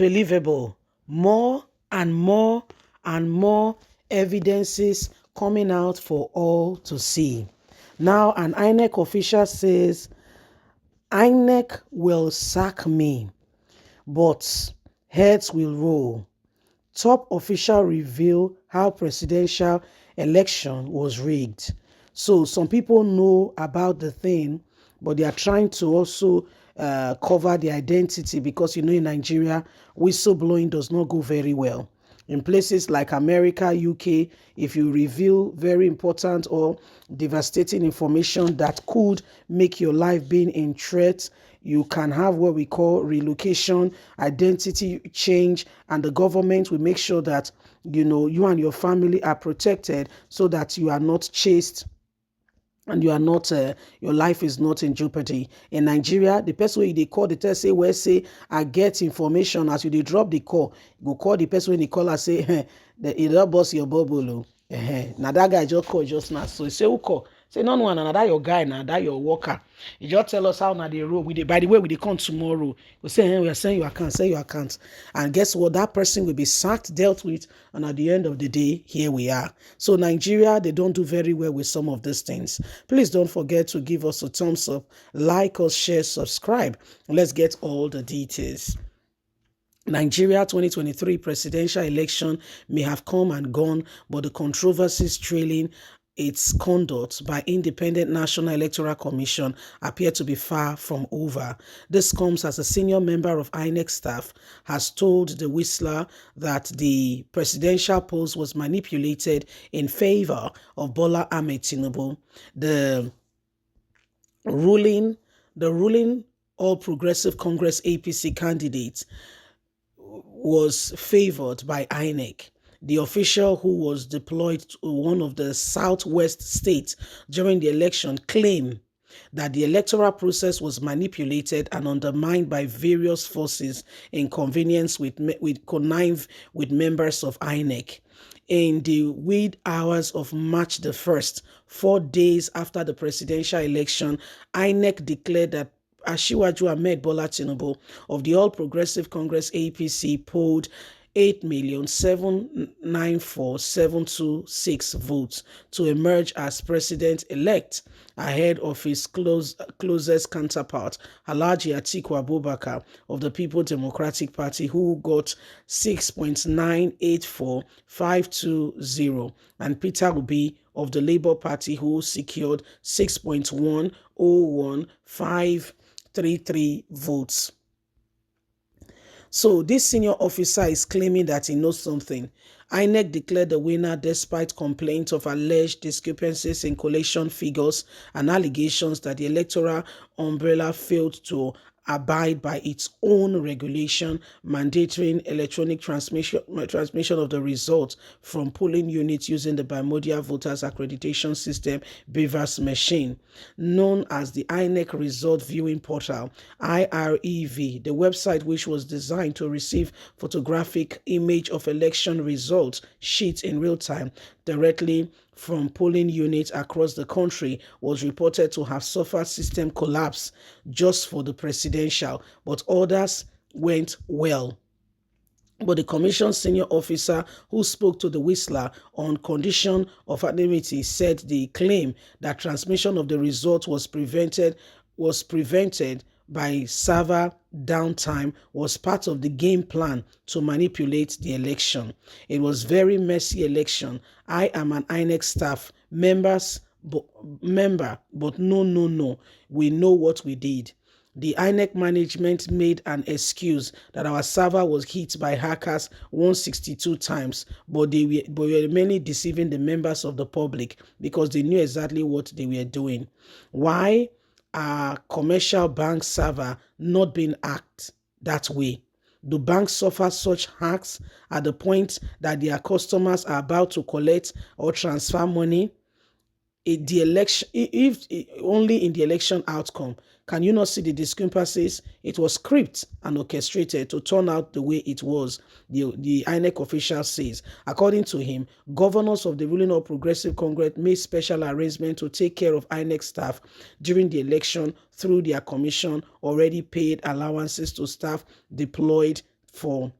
believable. More and more and more evidences coming out for all to see. Now, an INEC official says, INEC will sack me, but heads will roll. Top official reveal how presidential election was rigged. So some people know about the thing, but they are trying to also cover the identity because, in Nigeria, whistleblowing does not go very well. In places like America, UK, if you reveal very important or devastating information that could make your life being in threat, you can have what we call relocation, identity change, and the government will make sure that you and your family are protected so that you are not chased and you are not your life is not in jeopardy. In Nigeria, the person wey they call the tell say where say I get information, as you dey drop the call, you go call the person wey they call and say you don burst your bubble. Now that guy just call just now. So he say who call? Say no one, na that your guy, na that your worker. You just tell us how na the road. By the way, we dey come tomorrow. We say we are saying you account, say your account. And guess what? That person will be sacked, dealt with, and at the end of the day, here we are. So Nigeria, they don't do very well with some of these things. Please don't forget to give us a thumbs up, like us, share, subscribe. Let's get all the details. Nigeria 2023 presidential election may have come and gone, but the controversies trailing its conduct by Independent National Electoral Commission appear to be far from over. This comes as a senior member of INEC staff has told the Whistler that the presidential polls was manipulated in favor of Bola Ahmed Tinubu. The ruling All Progressive Congress APC candidate was favored by INEC. The official who was deployed to one of the southwest states during the election claimed that the electoral process was manipulated and undermined by various forces in connive with members of INEC. In the wee hours of March the 1st, 4 days after the presidential election, INEC declared that Asiwaju Ahmed Bola Tinubu of the All Progressive Congress APC polled 8,794,726 votes to emerge as president-elect ahead of his closest counterpart, Alhaji Atiku Abubakar of the People Democratic Party, who got 6.984520, and Peter Obi of the Labour Party, who secured 6.101533 votes. So this senior officer is claiming that he knows something. INEC declared the winner despite complaints of alleged discrepancies in collation figures and allegations that the electoral umbrella failed to abide by its own regulation mandating electronic transmission of the results from polling units using the Bimodal Voters Accreditation System BVAS machine, known as the INEC Result Viewing Portal, IREV, the website which was designed to receive photographic image of election results sheets in real time directly from polling units across the country, was reported to have suffered system collapse just for the presidential, but others went well. But the commission's senior officer who spoke to the Whistler on condition of anonymity said the claim that transmission of the result was prevented by server downtime was part of the game plan to manipulate the election. It was very messy election. I am an INEC staff member, but no. We know what we did. The INEC management made an excuse that our server was hit by hackers 162 times, but they were mainly deceiving the members of the public because they knew exactly what they were doing. Why are commercial bank server not being hacked that way? Do banks suffer such hacks at the point that their customers are about to collect or transfer money? Only in the election outcome. Can you not see the discrepancies? It was scripted and orchestrated to turn out the way it was, the INEC official says. According to him, governors of the ruling All Progressive Congress made special arrangements to take care of INEC staff during the election through their commission already paid allowances to staff deployed for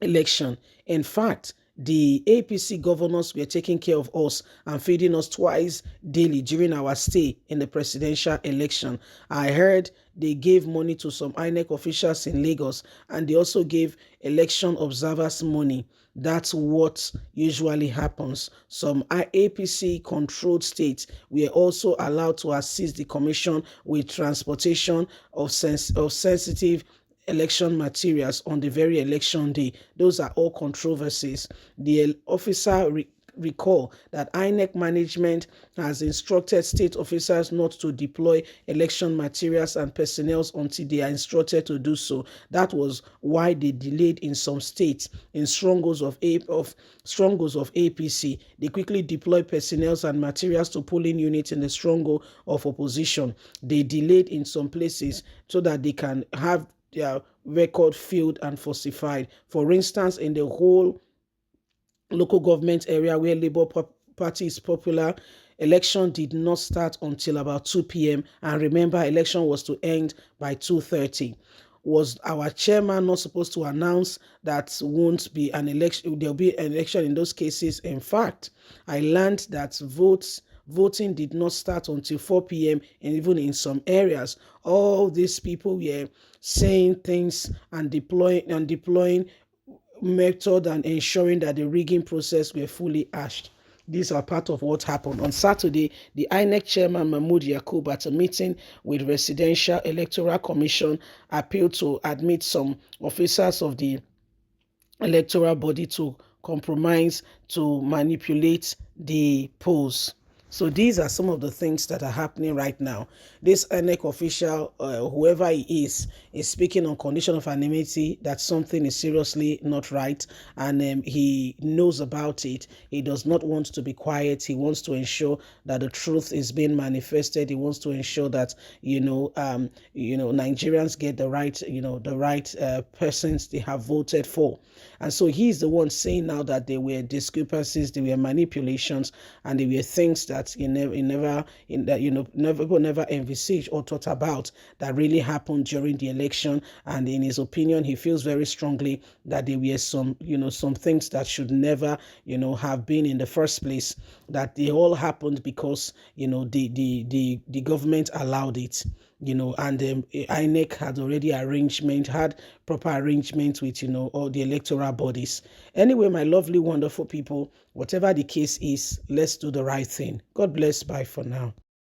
election. In fact, the APC governors were taking care of us and feeding us twice daily during our stay in the presidential election. I heard they gave money to some Inec officials in Lagos, and they also gave election observers money. That's what usually happens. Some APC controlled states were also allowed to assist the commission with transportation of sensitive election materials on the very election day. Those are all controversies. The officer recall that INEC management has instructed state officers not to deploy election materials and personnel until they are instructed to do so. That was why they delayed in some states in strongholds of APC. They quickly deployed personnel and materials to polling units in the stronghold of opposition. They delayed in some places so that they can have their record filled and falsified. For instance, in the whole local government area where Labour Party is popular, election did not start until about 2 p.m. And remember, election was to end by 2:30. Was our chairman not supposed to announce that won't be an election? There'll be an election in those cases. In fact, I learned that voting did not start until 4 p.m. and even in some areas, all these people were saying things and deploying method and ensuring that the rigging process were fully hashed. These are part of what happened. On Saturday, the INEC chairman Mahmood Yakub, at a meeting with Residential Electoral Commission, appealed to admit some officers of the electoral body to compromise to manipulate the polls. So these are some of the things that are happening right now. This INEC official, whoever he is speaking on condition of anonymity that something is seriously not right, and he knows about it. He does not want to be quiet. He wants to ensure that the truth is being manifested. He wants to ensure that Nigerians get the right persons they have voted for. And so he's the one saying now that there were discrepancies, there were manipulations, and there were things that never envisaged or thought about that really happened during the election. And in his opinion, he feels very strongly that there were some things that should never have been in the first place, that they all happened because the government allowed it. And INEC had already had proper arrangements with all the electoral bodies. Anyway, my lovely, wonderful people, whatever the case is, let's do the right thing. God bless. Bye for now.